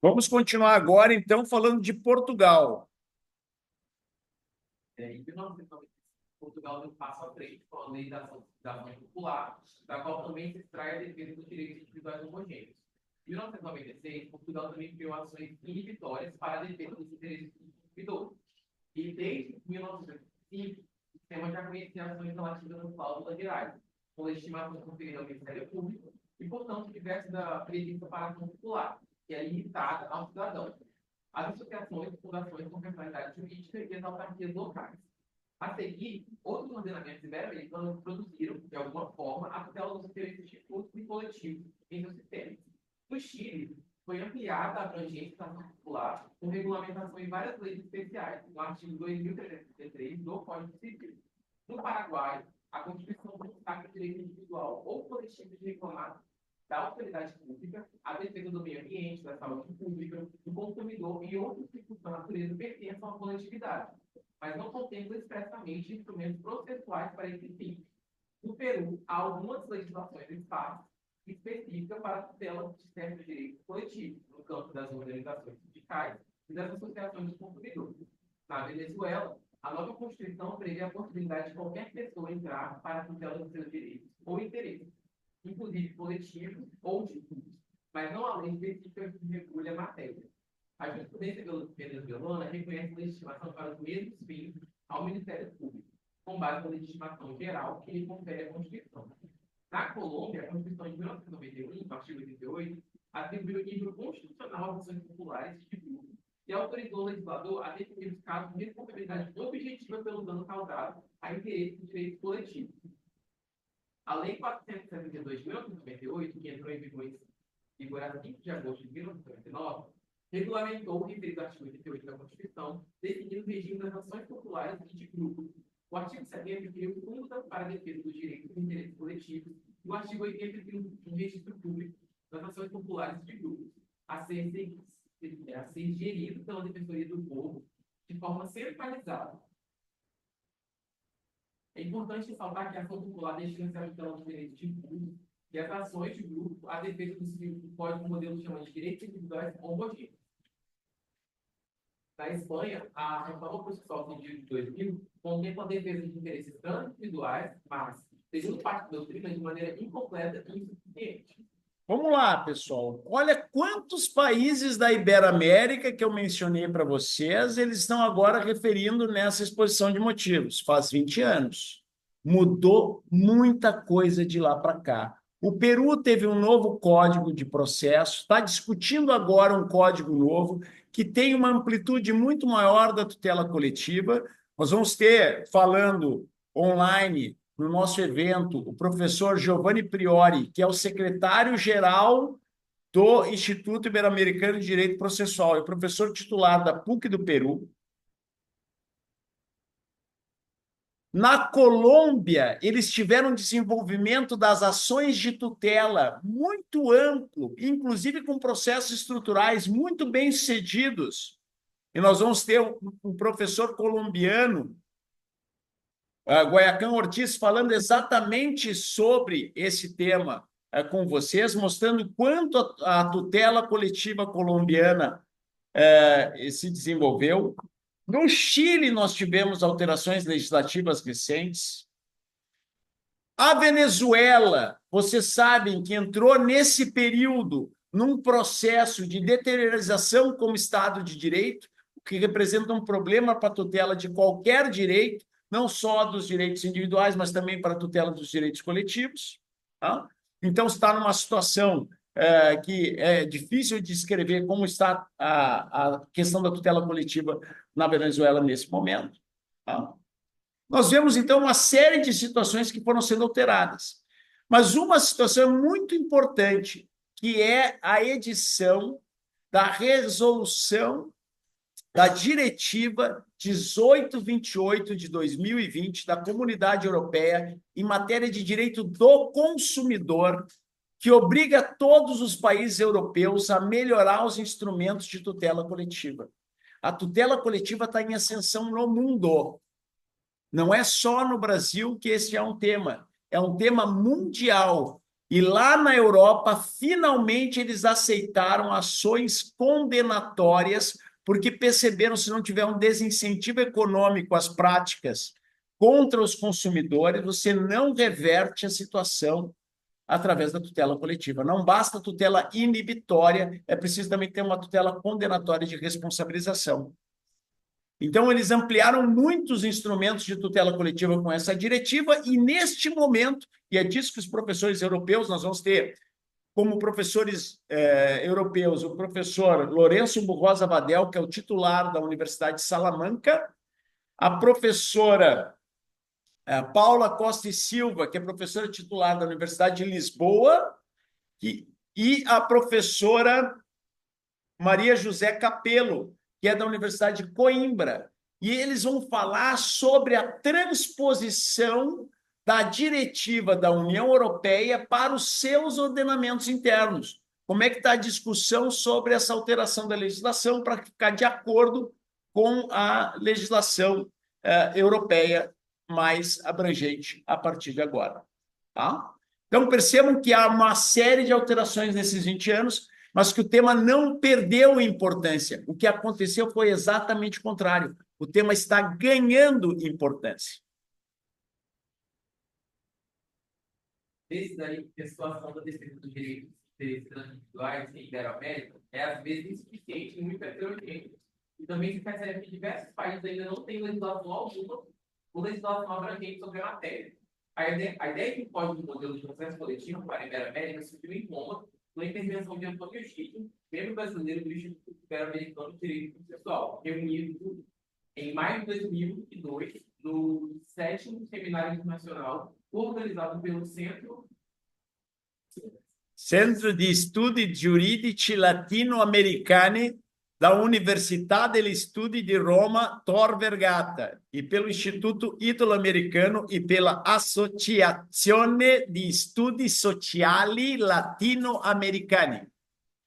Vamos continuar agora, então, falando de Portugal. Em 1995, Portugal deu um passo à frente com a lei da ação popular, da qual também se extrai a defesa dos direitos individuais homogêneos. Em 1996, Portugal também criou ações inibitórias para a defesa dos interesses dos consumidores. E desde 1905, o sistema já conhecia ações relativas às cláusulas gerais, com legitimação conferida ao Ministério Público e, portanto, diversas da prevista para a ação popular, que é limitada ao cidadão. As associações, fundações com personalidade jurídica e as autarquias locais. A seguir, outros ordenamentos ibero-americanos produziram, de alguma forma, a tutela dos interesses difusos e coletivos em seus sistemas. No Chile, foi ampliada a abrangência da ação popular com regulamentação em várias leis especiais, no artigo 2333 do Código Civil. No Paraguai, a Constituição consagra o direito individual ou coletivo de reclamar da autoridade pública, a defesa do meio ambiente, da saúde pública, do consumidor e outros tipos da natureza pertencem à coletividade, mas não contempla expressamente instrumentos processuais para esse fim. No Peru, há algumas legislações específicas para a tutela de certos direitos coletivos, no campo das organizações sindicais e das associações de consumidores. Na Venezuela, a nova Constituição prevê a possibilidade de qualquer pessoa entrar para a tutela dos seus direitos ou interesses, inclusive coletivos ou difusos, mas não há lei específica que regule a matéria. A jurisprudência venezuelana reconhece legitimação para os mesmos fins ao Ministério Público, com base na legitimação geral que lhe confere a Constituição. Na Colômbia, a Constituição de 1991, no artigo 88, atribuiu o nível constitucional às ações populares de grupo e autorizou o legislador a definir os casos de responsabilidade objetiva pelo dano causado a interesses e direitos coletivos. A Lei 472 de 1998, que entrou em vigor a 5 de agosto de 1999, regulamentou o referido artigo 88 da Constituição, definindo o regime das ações populares e de grupos. O artigo 70 criou o Fundo para a Defesa dos Direitos e Interesses Coletivos e o artigo 80 criou um registro público das ações populares e de grupos, a ser gerido pela Defensoria do Povo de forma centralizada. É importante ressaltar que a ação popular destina-se à tutela dos direitos de grupo e as ações de grupo à defesa do código modelo chamado de direitos individuais homogêneos. Na Espanha, a reforma processual civil de 2000 contempla a defesa de interesses tanto individuais, mas, segundo parte da doutrina, de maneira incompleta e insuficiente. Vamos lá, pessoal. Olha quantos países da Iberoamérica que eu mencionei para vocês, eles estão agora referindo nessa exposição de motivos. Faz 20 anos. Mudou muita coisa de lá para cá. O Peru teve um novo código de processo, está discutindo agora um código novo que tem uma amplitude muito maior da tutela coletiva. Nós vamos ter, falando online, no nosso evento, o professor Giovanni Priori, que é o secretário-geral do Instituto Ibero-Americano de Direito Processual e professor titular da PUC do Peru. Na Colômbia, eles tiveram um desenvolvimento das ações de tutela muito amplo, inclusive com processos estruturais muito bem sucedidos. E nós vamos ter um professor colombiano, Guaiacán Ortiz, falando exatamente sobre esse tema com vocês, mostrando quanto a tutela coletiva colombiana se desenvolveu. No Chile, nós tivemos alterações legislativas recentes. A Venezuela, vocês sabem que entrou nesse período num processo de deteriorização como Estado de Direito, o que representa um problema para a tutela de qualquer direito, não só dos direitos individuais, mas também para a tutela dos direitos coletivos. Tá? Então, está numa situação que é difícil de descrever como está a questão da tutela coletiva na Venezuela nesse momento. Tá? Nós vemos, então, uma série de situações que foram sendo alteradas. Mas uma situação muito importante, que é a edição da resolução da Diretiva 1828 de 2020 da Comunidade Europeia em matéria de direito do consumidor, que obriga todos os países europeus a melhorar os instrumentos de tutela coletiva. A tutela coletiva está em ascensão no mundo. Não é só no Brasil que esse é um tema mundial. E lá na Europa, finalmente, eles aceitaram ações condenatórias, porque perceberam que se não tiver um desincentivo econômico às práticas contra os consumidores, você não reverte a situação através da tutela coletiva. Não basta a tutela inibitória, é preciso também ter uma tutela condenatória de responsabilização. Então, eles ampliaram muitos instrumentos de tutela coletiva com essa diretiva, e neste momento, e é disso que os professores europeus, nós vamos ter como professores europeus o professor Lourenço Burrosa Vadel, que é o titular da Universidade de Salamanca, a professora Paula Costa e Silva, que é professora titular da Universidade de Lisboa, e a professora Maria José Capello, que é da Universidade de Coimbra. E eles vão falar sobre a transposição da diretiva da União Europeia para os seus ordenamentos internos. Como é que está a discussão sobre essa alteração da legislação para ficar de acordo com a legislação europeia mais abrangente a partir de agora. Tá? Então, percebam que há uma série de alterações nesses 20 anos, mas que o tema não perdeu importância. O que aconteceu foi exatamente o contrário. O tema está ganhando importância. Esse daí, a situação da defesa dos direitos individuais em Ibero-América é, às vezes, insuficiente e muito heterogênea. E também se percebe que diversos países ainda não têm legislação alguma ou legislação abrangente sobre a matéria. A ideia de um código de modelo de processo coletivo para a Ibero-América surgiu em Roma, na intervenção de Antônio Chico, membro brasileiro do Instituto Ibero-Americano de Direito Processual, reunido em maio de 2002 no 7º Seminário Internacional, organizado pelo Centro di Studi Giuridici Latino-Americani da Università degli Studi di Roma Tor Vergata e pelo Instituto Italo-Americano e pela Associazione di Studi Sociali Latino-Americani.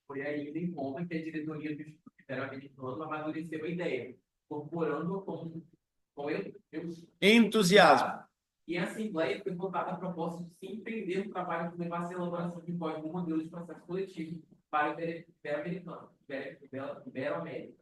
Foi ainda em Roma que a diretoria do Instituto Ibero-Americano amadureceu a ideia, incorporando com entusiasmo. E a Assembleia foi votada a proposta de se empreender o trabalho que levasse à elaboração de código modelo de processo coletivo para o Ibero-América,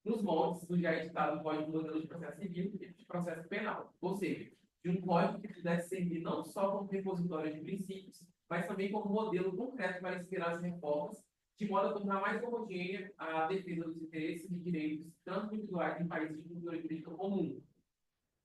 nos moldes do já editado Código Modelo de Processo Civil e de Processo Penal, ou seja, de um código que pudesse servir não só como repositório de princípios, mas também como modelo concreto para inspirar as reformas, de modo a tornar mais homogênea a defesa dos interesses e direitos tanto individuais em países de cultura jurídica comum.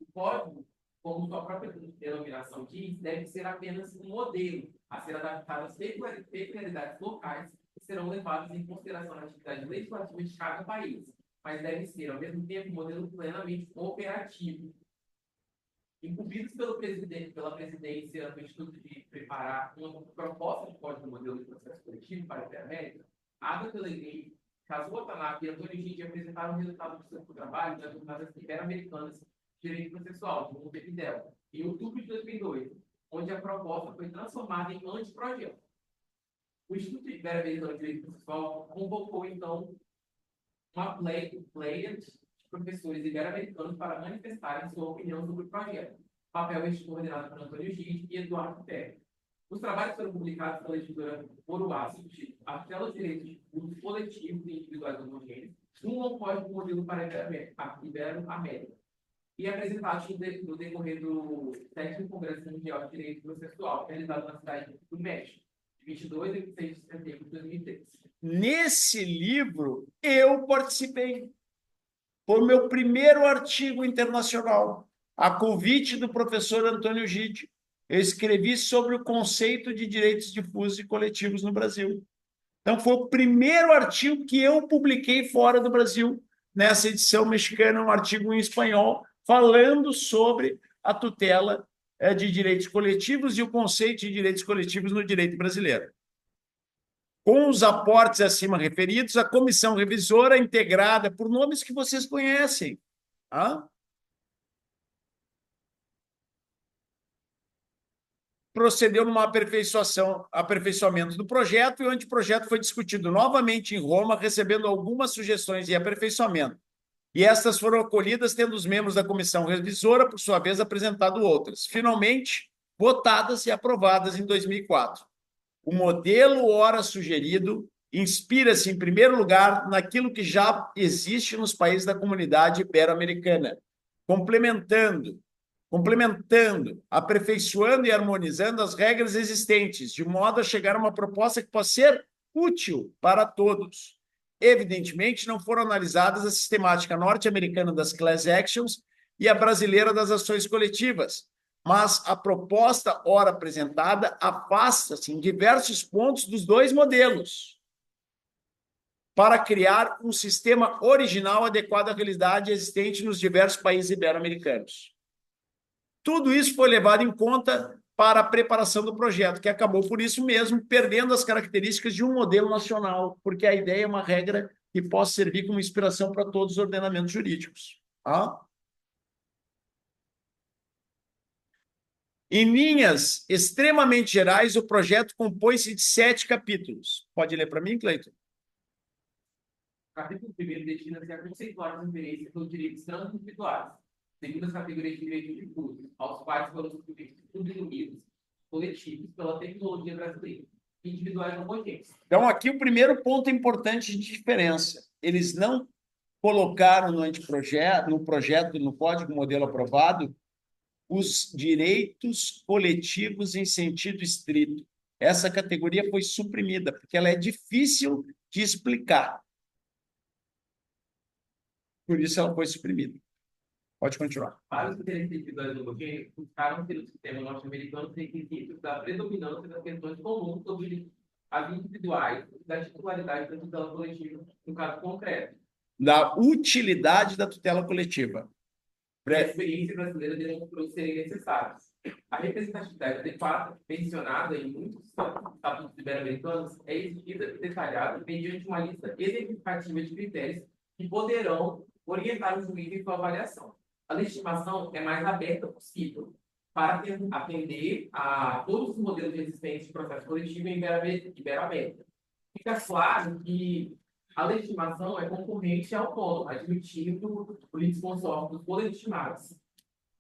O código, como sua própria denominação diz, deve ser apenas um modelo a ser adaptado às peculiaridades locais que serão levadas em consideração na atividade legislativa de cada país, mas deve ser, ao mesmo tempo, um modelo plenamente operativo. Incumbidos pela presidência do Instituto de preparar uma proposta de código modelo de processo coletivo para a Ibero-América, Ada Pellegrini, Kazuo Watanabe e Antônio Gide apresentaram o resultado do seu trabalho nas jornadas ibero-americanas de direito processual, do Montevidéu, em outubro de 2002, onde a proposta foi transformada em anteprojeto. O Instituto Ibero-Americano de Direito Processual convocou, então, uma pleia de professores ibero-americanos para manifestarem sua opinião sobre o projeto. O papel este coordenado por Antônio Gide e Eduardo Ferri. Os trabalhos foram publicados pela editora Oruá, subtítulo A tutela dos direitos dos coletivos e individuais homogêneos, um novo código modelo para a Ibero-América, e apresentados no decorrer do 7º Congresso Mundial de Direito Processual, realizado na cidade do México, de 22 a 26 de setembro de 2013. Nesse livro, eu participei. Foi o meu primeiro artigo internacional, a convite do professor Antônio Gide. Eu escrevi sobre o conceito de direitos difusos e coletivos no Brasil. Então, foi o primeiro artigo que eu publiquei fora do Brasil, nessa edição mexicana, um artigo em espanhol, falando sobre a tutela de direitos coletivos e o conceito de direitos coletivos no direito brasileiro. Com os aportes acima referidos, a comissão revisora, integrada por nomes que vocês conhecem, procedeu num aperfeiçoamento do projeto, e o anteprojeto foi discutido novamente em Roma, recebendo algumas sugestões e aperfeiçoamento. E estas foram acolhidas, tendo os membros da comissão revisora, por sua vez, apresentado outras. Finalmente, votadas e aprovadas em 2004. O modelo ora sugerido inspira-se, em primeiro lugar, naquilo que já existe nos países da comunidade ibero-americana, complementando, aperfeiçoando e harmonizando as regras existentes, de modo a chegar a uma proposta que possa ser útil para todos. Evidentemente, não foram analisadas a sistemática norte-americana das class actions e a brasileira das ações coletivas, mas a proposta ora apresentada afasta-se em diversos pontos dos dois modelos para criar um sistema original adequado à realidade existente nos diversos países ibero-americanos. Tudo isso foi levado em conta para a preparação do projeto, que acabou, por isso mesmo, perdendo as características de um modelo nacional, porque a ideia é uma regra que possa servir como inspiração para todos os ordenamentos jurídicos. Tá? Em linhas extremamente gerais, o projeto compõe-se de 7 capítulos. Pode ler para mim, Cleiton? O capítulo 1º destina-se a conceituar as referências aos direitos transindividuais, segundo as categorias de direitos difusos, aos quais foram substituídos coletivos pela tecnologia brasileira, individuais homogêneos. Então, aqui o primeiro ponto importante de diferença. Eles não colocaram no anteprojeto, no projeto, no código modelo aprovado, os direitos coletivos em sentido estrito. Essa categoria foi suprimida, porque ela é difícil de explicar. Por isso ela foi suprimida. Pode continuar. Para os direitos individuais homogêneos, buscaram pelo sistema norte-americano os requisitos da predominância das questões comuns sobre as individuais e da titularidade da tutela coletiva, no caso concreto. Da utilidade da tutela coletiva. A experiência brasileira demonstrou serem necessárias. A representatividade adequada, mencionada em muitos estatutos ibero-americanos, é exigida e detalhada mediante uma lista exemplificativa de critérios que poderão orientar o juiz em sua avaliação. A legitimação é mais aberta possível para atender a todos os modelos existentes de processo coletivo em Ibero-América. Fica claro que a legitimação é concorrente e autônoma, admitindo o litisconsórcio dos legitimados.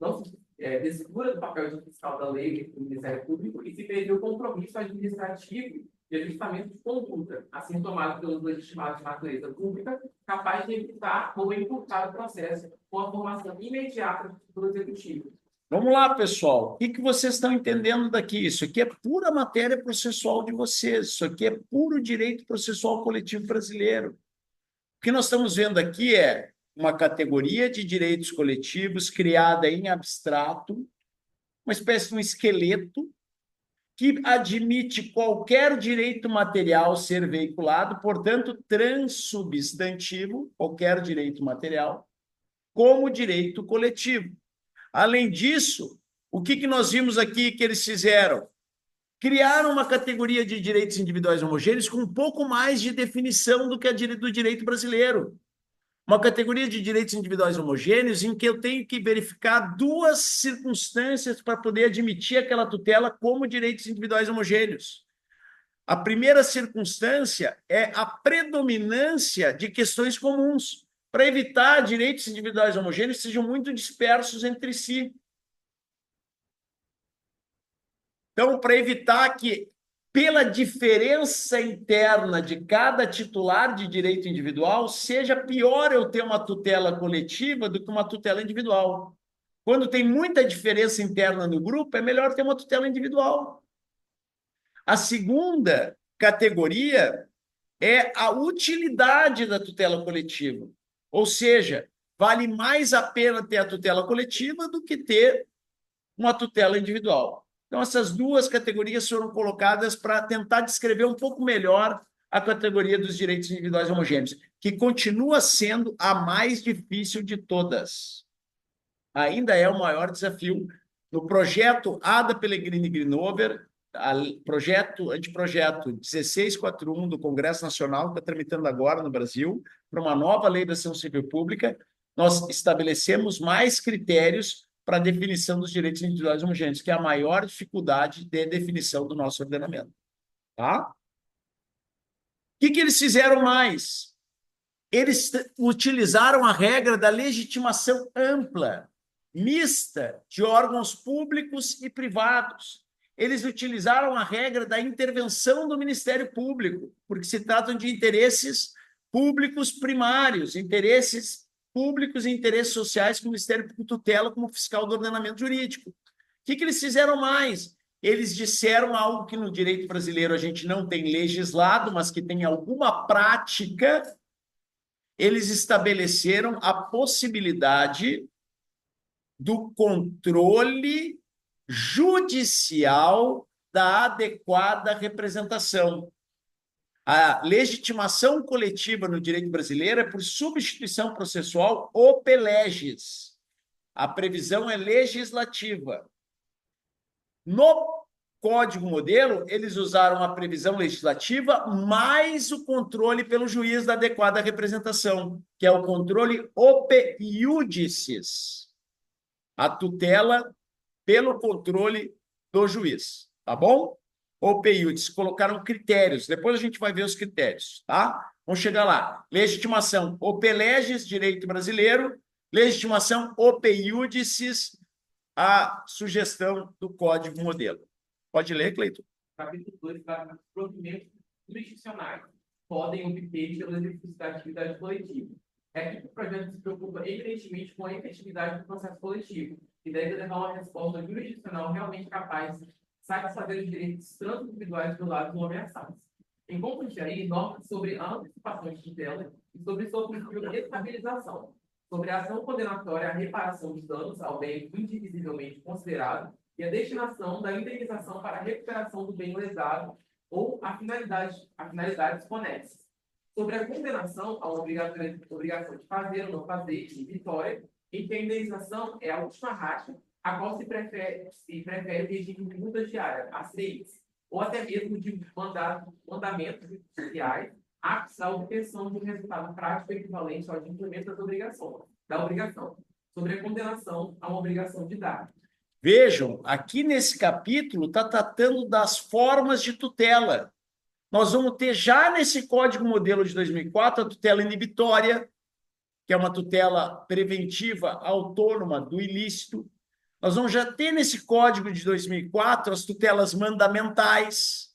Não se descura do papel de fiscal da lei do Ministério Público e se perdeu o compromisso administrativo de ajustamento de conduta, assim tomado pelos legitimados de natureza pública, capaz de evitar ou encurtar o processo com a formação imediata do executivo. Vamos lá, pessoal. O que vocês estão entendendo daqui? Isso aqui é pura matéria processual de vocês. Isso aqui é puro direito processual coletivo brasileiro. O que nós estamos vendo aqui é uma categoria de direitos coletivos criada em abstrato, uma espécie de um esqueleto que admite qualquer direito material ser veiculado, portanto, transsubstantivo, qualquer direito material, como direito coletivo. Além disso, o que nós vimos aqui que eles fizeram? Criaram uma categoria de direitos individuais homogêneos com um pouco mais de definição do que a do direito brasileiro. Uma categoria de direitos individuais homogêneos em que eu tenho que verificar 2 circunstâncias para poder admitir aquela tutela como direitos individuais homogêneos. A primeira circunstância é a predominância de questões comuns, para evitar direitos individuais homogêneos que sejam muito dispersos entre si. Então, para evitar que, pela diferença interna de cada titular de direito individual, seja pior eu ter uma tutela coletiva do que uma tutela individual. Quando tem muita diferença interna no grupo, é melhor ter uma tutela individual. A segunda categoria é a utilidade da tutela coletiva. Ou seja, vale mais a pena ter a tutela coletiva do que ter uma tutela individual. Então, essas 2 categorias foram colocadas para tentar descrever um pouco melhor a categoria dos direitos individuais homogêneos, que continua sendo a mais difícil de todas. Ainda é o maior desafio. No projeto Ada Pellegrini Grinover, anteprojeto 1641 do Congresso Nacional, que está tramitando agora no Brasil, para uma nova lei da ação civil pública, nós estabelecemos mais critérios para a definição dos direitos individuais homogêneos, que é a maior dificuldade de definição do nosso ordenamento. Tá? O que eles fizeram mais? Eles utilizaram a regra da legitimação ampla, mista, de órgãos públicos e privados. eles utilizaram a regra da intervenção do Ministério Público, porque se tratam de interesses públicos primários, interesses públicos e interesses sociais que o Ministério Público tutela como fiscal do ordenamento jurídico. O que eles fizeram mais? Eles disseram algo que no direito brasileiro a gente não tem legislado, mas que tem alguma prática. Eles estabeleceram a possibilidade do controle judicial da adequada representação. A legitimação coletiva no direito brasileiro é por substituição processual ope legis. A previsão é legislativa. No Código Modelo, eles usaram a previsão legislativa mais o controle pelo juiz da adequada representação, que é o controle ope iudices, a tutela pelo controle do juiz, tá bom? Ope iudices, colocaram critérios, depois a gente vai ver os critérios, tá? Vamos chegar lá. Legitimação ope legis, direito brasileiro, legitimação ope iudices, a sugestão do Código Modelo. Pode ler, Cleiton. Capítulo 2 trata dos provimentos jurisdicionais podem obter pelo exercício da atividade coletiva. É aqui que o projeto se preocupa evidentemente com a efetividade do processo coletivo e deve levar uma resposta jurisdicional realmente capaz de satisfazer os direitos transindividuais do lado do ameaçado. Em conclusão, normas sobre a antecipação de tutela e sobre sua possível estabilização, sobre a ação condenatória, a reparação dos danos ao bem indivisivelmente considerado e a destinação da indenização para a recuperação do bem lesado ou a finalidades conexas. Sobre a condenação a uma obrigação de fazer ou não fazer de vitória, em que a indenização é a última racha, a qual se prefere o regime de multas diárias, a CEIs, ou até mesmo de mandamentos judiciais, aptos à obtenção de um resultado prático equivalente ao de implemento da obrigação, sobre a condenação a uma obrigação de dar. Vejam, aqui nesse capítulo está tratando das formas de tutela. Nós vamos ter já nesse Código Modelo de 2004 a tutela inibitória, que é uma tutela preventiva autônoma do ilícito. Nós vamos já ter nesse Código de 2004 as tutelas mandamentais.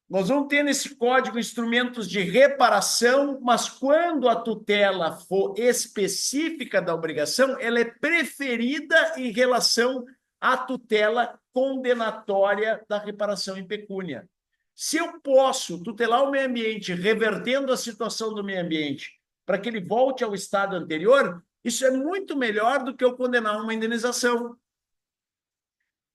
Nós vamos ter nesse código instrumentos de reparação, mas quando a tutela for específica da obrigação, ela é preferida em relação à tutela condenatória da reparação em pecúnia. Se eu posso tutelar o meio ambiente, revertendo a situação do meio ambiente, para que ele volte ao estado anterior, isso é muito melhor do que eu condenar uma indenização.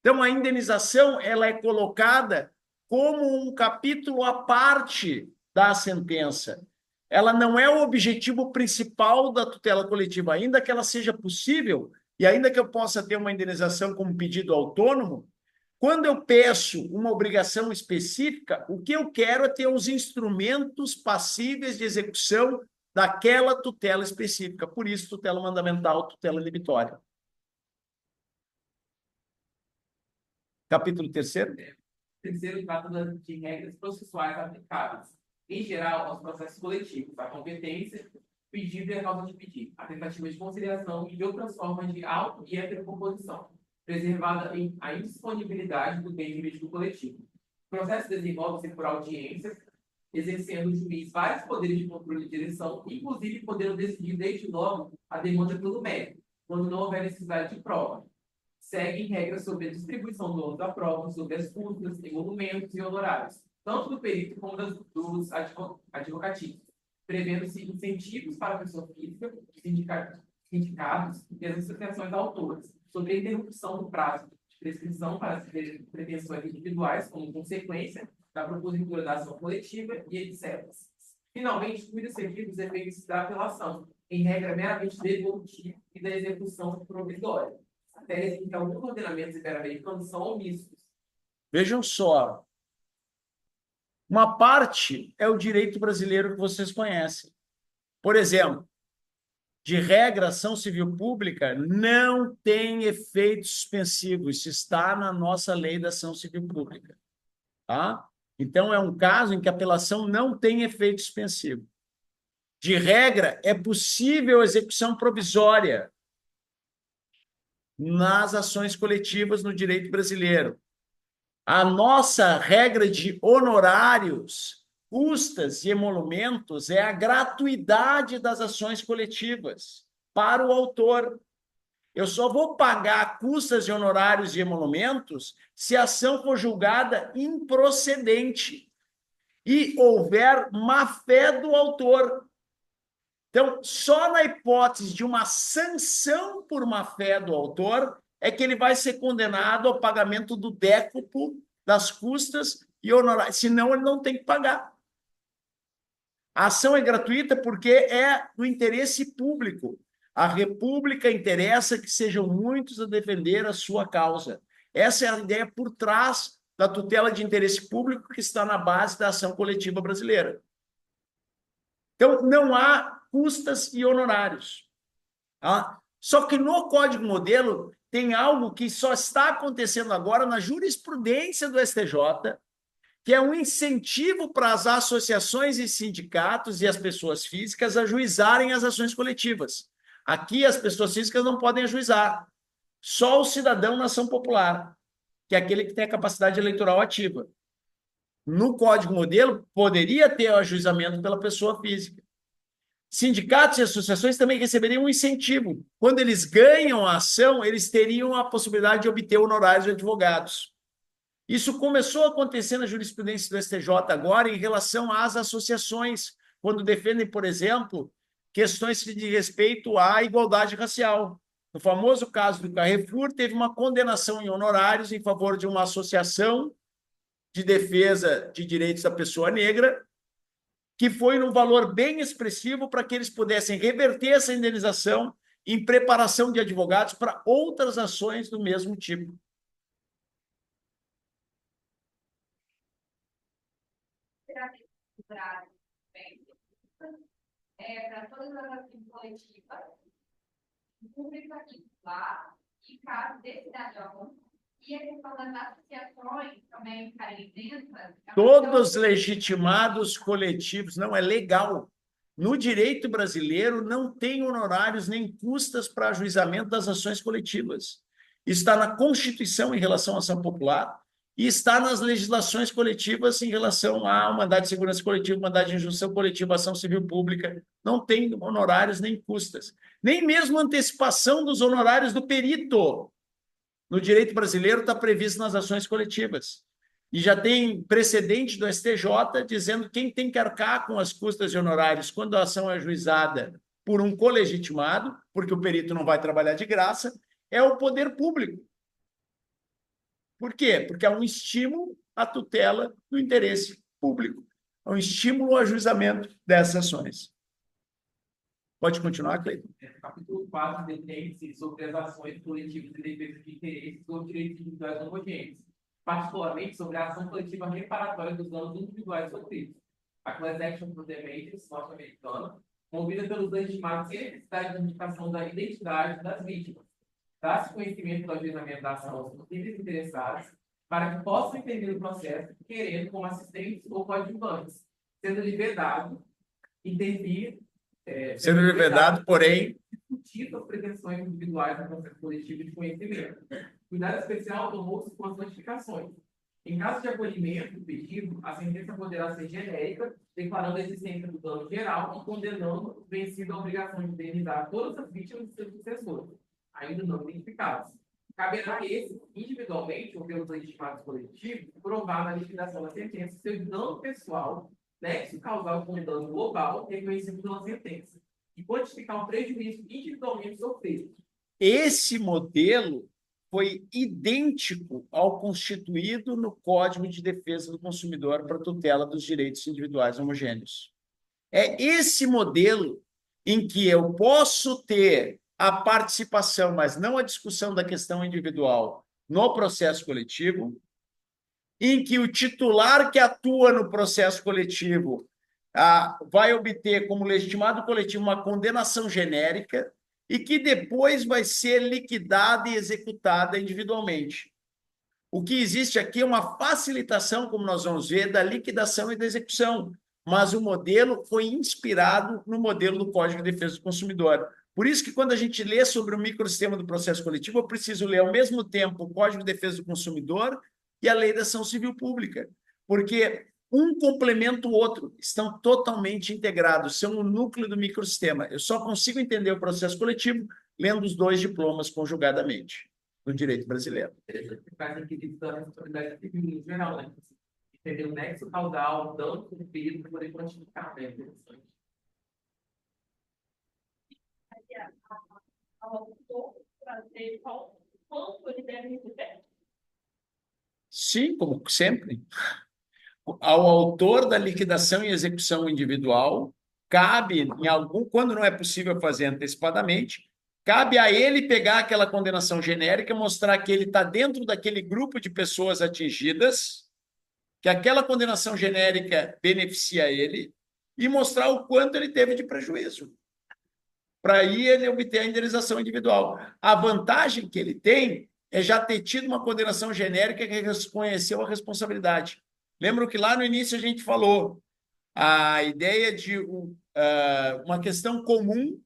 Então, a indenização ela é colocada como um capítulo à parte da sentença. Ela não é o objetivo principal da tutela coletiva, ainda que ela seja possível, e ainda que eu possa ter uma indenização como pedido autônomo, quando eu peço uma obrigação específica, o que eu quero é ter os instrumentos passíveis de execução daquela tutela específica. Por isso, tutela mandamental, tutela inibitória. Capítulo 3º. Terceiro, trata de regras processuais aplicáveis, em geral, aos processos coletivos, a competência, pedido e a causa de pedido, a tentativa de conciliação e de outras formas de auto- e heterocomposição, preservada a indisponibilidade do bem jurídico coletivo. O processo desenvolve-se por audiências, exercendo o juiz vários poderes de controle e direção, inclusive podendo decidir desde logo a demanda pelo mérito, quando não houver necessidade de prova. Seguem regras sobre a distribuição do ônus da prova, sobre as custas, emolumentos e honorários, tanto do perito como dos advocatícios, prevendo-se incentivos para a pessoa física, sindicatos e as associações autoras, sobre a interrupção do prazo de prescrição para as pretensões individuais como consequência da propositura da ação coletiva e etc. Finalmente, cuida servir dos efeitos da apelação, em regra meramente devolutiva e da execução provisória. Tese em que alguns ordenamentos ibero-americanos são omissos. Vejam só. Uma parte é o direito brasileiro que vocês conhecem. Por exemplo, de regra, ação civil pública não tem efeito suspensivo. Isso está na nossa lei da ação civil pública. Tá? Então, é um caso em que a apelação não tem efeito suspensivo. De regra, é possível execução provisória. nas ações coletivas no direito brasileiro. A nossa regra de honorários, custas e emolumentos é a gratuidade das ações coletivas para o autor. Eu só vou pagar custas e honorários e emolumentos se a ação for julgada improcedente e houver má-fé do autor. Então, só na hipótese de uma sanção por má-fé do autor é que ele vai ser condenado ao pagamento do décupo das custas e honorários, senão ele não tem que pagar. A ação é gratuita porque é do interesse público. A República interessa que sejam muitos a defender a sua causa. Essa é a ideia por trás da tutela de interesse público que está na base da ação coletiva brasileira. Então, não há custas e honorários. Tá? Só que no Código Modelo tem algo que só está acontecendo agora na jurisprudência do STJ, que é um incentivo para as associações e sindicatos e as pessoas físicas ajuizarem as ações coletivas. Aqui as pessoas físicas não podem ajuizar, só o cidadão na ação popular, que é aquele que tem a capacidade eleitoral ativa. No Código Modelo, poderia ter o ajuizamento pela pessoa física. Sindicatos e associações também receberiam um incentivo. Quando eles ganham a ação, eles teriam a possibilidade de obter honorários de advogados. Isso começou a acontecer na jurisprudência do STJ agora em relação às associações, quando defendem, por exemplo, questões que dizem respeito à igualdade racial. No famoso caso do Carrefour, teve uma condenação em honorários em favor de uma associação de defesa de direitos da pessoa negra, que foi num valor bem expressivo para que eles pudessem reverter essa indenização em preparação de advogados para outras ações do mesmo tipo. Para todas as ações coletivas, pública lá, e caso de cidadão, e a questão das associações também ficarem isentas. Todos legitimados coletivos, não é legal. No direito brasileiro, não tem honorários nem custas para ajuizamento das ações coletivas. Está na Constituição em relação à ação popular e está nas legislações coletivas em relação ao mandado de segurança coletiva, mandado de injunção coletiva, ação civil pública. Não tem honorários nem custas. Nem mesmo antecipação dos honorários do perito. No direito brasileiro está previsto nas ações coletivas. E já tem precedente do STJ dizendo quem tem que arcar com as custas e honorários quando a ação é ajuizada por um colegitimado, porque o perito não vai trabalhar de graça, é o poder público. Por quê? Porque é um estímulo à tutela do interesse público. É um estímulo ao ajuizamento dessas ações. Pode continuar, Cleiton. O capítulo 4 detém-se sobre as ações coletivas de defesa de interesses ou direitos individuais homogêneos, particularmente sobre a ação coletiva reparatória dos danos individuais sofridos. A Class Action for Damages norte-americana, movida pelos legitimados sem necessidade de indicação da identidade das vítimas. Dá-se conhecimento do ajuizamento da ação aos possíveis interessados para que possam entender o processo, querendo como assistentes ou coadjuvantes, sendo lhe vedado intervir. Sendo lhe vedado, porém, discutir as pretensões individuais no processo coletivo de conhecimento. Cuidado especial tomou-se com as notificações. Em caso de acolhimento do pedido, a sentença poderá ser genérica, declarando a existência do dano geral e condenando o vencido a obrigação de indenizar todas as vítimas de seus sucessores, ainda não identificados. Caberá a esse, individualmente ou pelos legitimados coletivos, provar na liquidação da sentença seu dano pessoal, nexo causal com dano global reconhecido pela sentença, e quantificar o prejuízo individualmente sofrido. Esse modelo foi idêntico ao constituído no Código de Defesa do Consumidor para tutela dos direitos individuais homogêneos. É esse modelo em que eu posso ter a participação, mas não a discussão da questão individual no processo coletivo, em que o titular que atua no processo coletivo vai obter como legitimado coletivo uma condenação genérica e que depois vai ser liquidada e executada individualmente. O que existe aqui é uma facilitação, como nós vamos ver, da liquidação e da execução, mas o modelo foi inspirado no modelo do Código de Defesa do Consumidor. Por isso que quando a gente lê sobre o microsistema do processo coletivo, eu preciso ler ao mesmo tempo o Código de Defesa do Consumidor e a Lei da Ação Civil Pública, porque um complementa o outro, estão totalmente integrados, são o núcleo do microsistema. Eu só consigo entender o processo coletivo lendo os dois diplomas conjugadamente no direito brasileiro. Faz requisito da responsabilidade civil em geral, né? Entender o nexo causal, o dano sofrido, para poder quantificar, né? Interessante. Quanto ele deve receber? Sim, como sempre. Ao autor da liquidação e execução individual, cabe, em algum, quando não é possível fazer antecipadamente, cabe a ele pegar aquela condenação genérica e mostrar que ele está dentro daquele grupo de pessoas atingidas, que aquela condenação genérica beneficia ele, e mostrar o quanto ele teve de prejuízo, para aí ele obter a indenização individual. A vantagem que ele tem é já ter tido uma condenação genérica que reconheceu a responsabilidade. Lembro que lá no início a gente falou a ideia de uma questão comum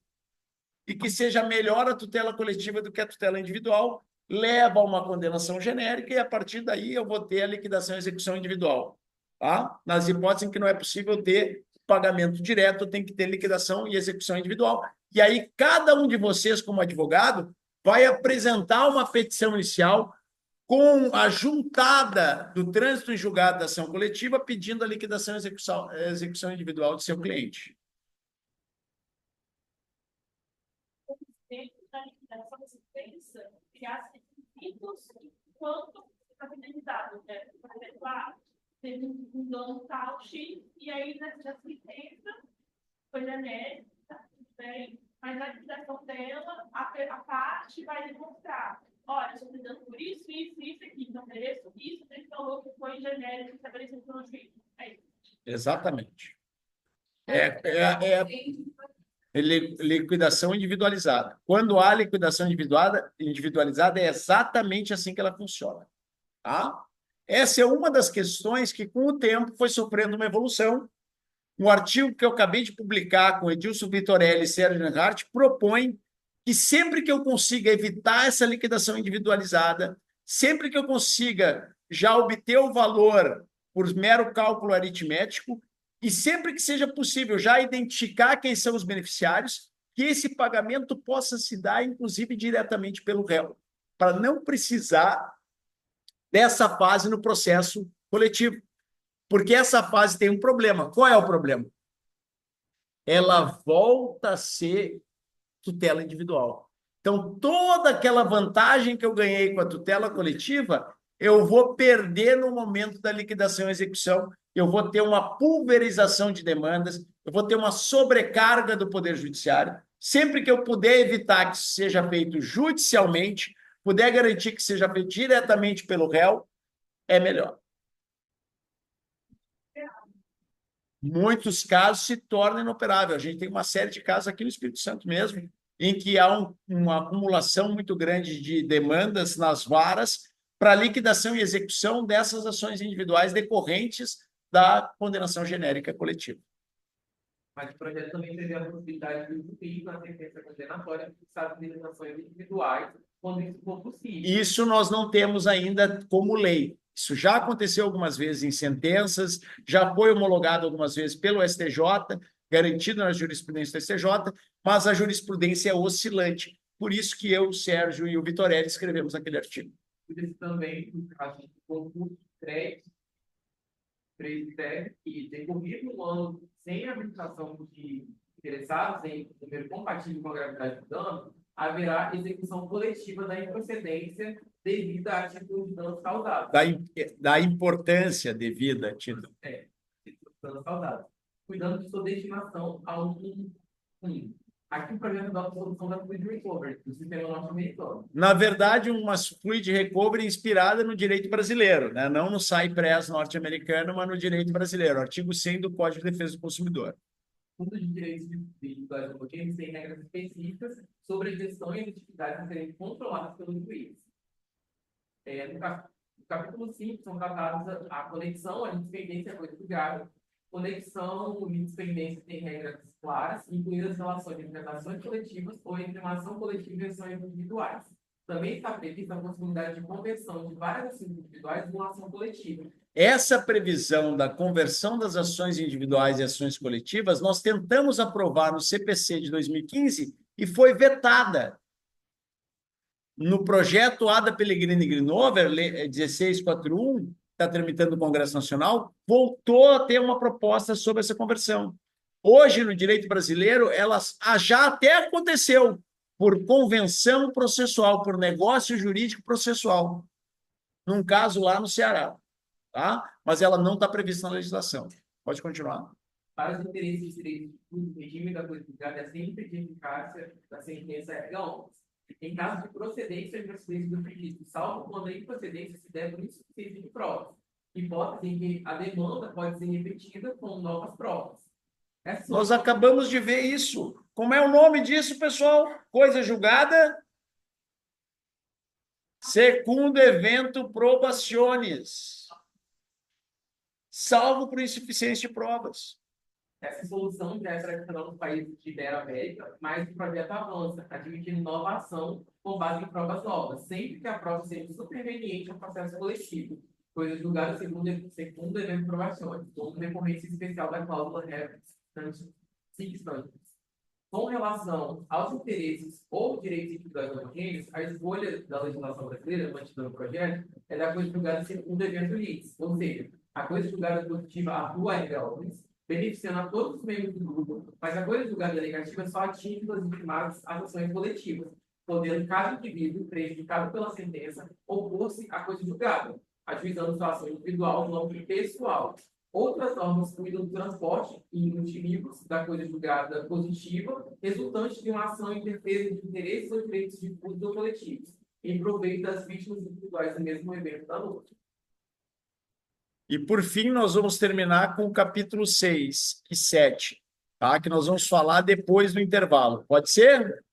e que seja melhor a tutela coletiva do que a tutela individual, leva a uma condenação genérica e a partir daí eu vou ter a liquidação e execução individual. Tá? Nas hipóteses em que não é possível ter pagamento direto, tem que ter liquidação e execução individual. E aí cada um de vocês, como advogado, vai apresentar uma petição inicial com a juntada do trânsito em julgado da ação coletiva pedindo a liquidação e execução individual do seu cliente. Dentro da liquidação, você pensa criar requisitos quanto está finalizado, né? Por exemplo, teve um dano tal X, e aí nessa sentença foi genérica, bem, mas na liquidação dela, a parte vai demonstrar, olha, estou lidando por isso, isso aqui, então mereço isso, ele falou que foi genérico, estabelecido pelo juiz. É isso. Exatamente. Liquidação individualizada. Quando há liquidação individualizada, é exatamente assim que ela funciona. Tá? Essa é uma das questões que, com o tempo, foi sofrendo uma evolução. Um artigo que eu acabei de publicar com Edilson Vitorelli e Sérgio Reinhardt propõe que sempre que eu consiga evitar essa liquidação individualizada, sempre que eu consiga já obter o valor por mero cálculo aritmético, e sempre que seja possível já identificar quem são os beneficiários, que esse pagamento possa se dar, inclusive, diretamente pelo réu, para não precisar dessa fase no processo coletivo. Porque essa fase tem um problema. Qual é o problema? Ela volta a ser tutela individual. Então, toda aquela vantagem que eu ganhei com a tutela coletiva, eu vou perder no momento da liquidação e execução, eu vou ter uma pulverização de demandas, eu vou ter uma sobrecarga do Poder Judiciário. Sempre que eu puder evitar que isso seja feito judicialmente, puder garantir que seja feito diretamente pelo réu, é melhor. Muitos casos se tornam inoperáveis. A gente tem uma série de casos aqui no Espírito Santo mesmo, em que há uma acumulação muito grande de demandas nas varas para liquidação e execução dessas ações individuais decorrentes da condenação genérica coletiva. Mas o projeto também prevê a possibilidade do juiz, na sentença condenatória, fixar as indenizações individuais, quando isso for possível. Isso nós não temos ainda como lei. Isso já aconteceu algumas vezes em sentenças, já foi homologado algumas vezes pelo STJ, garantido na jurisprudência do STJ, mas a jurisprudência é oscilante. Por isso que eu, o Sérgio e o Vitorelli escrevemos aquele artigo. Por isso também, no caso de concurso de crédito, que decorrido um ano sem a habilitação de interessados em número compatível com a gravidade do dano, haverá execução coletiva da improcedência devida a título de danos causados. Da importância devida a título. Danos causados. Cuidando de sua destinação a um fim. Aqui o projeto da solução da Fluid Recovery, do sistema norte-americano. Na verdade, uma Fluid Recovery inspirada no direito brasileiro, né? Não no CyPress norte-americano, mas no direito brasileiro. Artigo 100 do Código de Defesa do Consumidor. Fundo de Direitos Individuais Homogêneos tem regras específicas sobre a gestão e as atividades a serem controladas pelo juiz. No capítulo 5, são tratadas a conexão, a independência e a coisa do grave, conexão e dependência têm regras claras, incluindo as relações entre ações coletivas ou entre uma ação coletiva e ações individuais. Também está prevista a possibilidade de conversão de várias ações individuais em uma ação coletiva. Essa previsão da conversão das ações individuais e ações coletivas, nós tentamos aprovar no CPC de 2015 e foi vetada. No projeto Ada Pellegrini Grinover, 1641, está tramitando no Congresso Nacional, voltou a ter uma proposta sobre essa conversão. Hoje, no direito brasileiro, elas já até aconteceu por convenção processual, por negócio jurídico processual, num caso lá no Ceará, tá? Mas ela não está prevista na legislação. Pode continuar. Para os interesses de direito público, o regime da coletividade é sempre de eficácia da sentença erga em caso de procedência ou improcedência do pedido, salvo quando a improcedência se deve por insuficiência de provas, hipótese em que a demanda pode ser repetida com novas provas. Nós acabamos de ver isso. Como é o nome disso, pessoal? Coisa julgada? Segundo evento probationis. Salvo por insuficiência de provas. Essa solução já é tradicional nos países de Ibero-América, mas o projeto avança, admitindo inovação com base em provas novas, sempre que a prova seja superveniente ao processo coletivo, coisa julgada segundo evento probacionis, ou decorrência especial da cláusula com relação aos interesses ou direitos individuais homogêneos, a escolha da legislação brasileira, mantida no projeto, é da coisa julgada segundo evento litis, ou seja, a coisa julgada positiva atua entre ordens, beneficiando a todos os membros do grupo, mas a coisa julgada negativa só atinge as legitimadas ações coletivas, podendo cada indivíduo, prejudicado pela sentença, opor-se à coisa julgada, ajuizando sua ação individual no âmbito pessoal. Outras normas cuidam do transporte e multilivros da coisa julgada positiva, resultante de uma ação em defesa de interesses ou direitos difusos ou coletivos, em proveito das vítimas individuais do mesmo evento da luta. E, por fim, nós vamos terminar com o capítulo 6 e 7, tá? Que nós vamos falar depois do intervalo. Pode ser?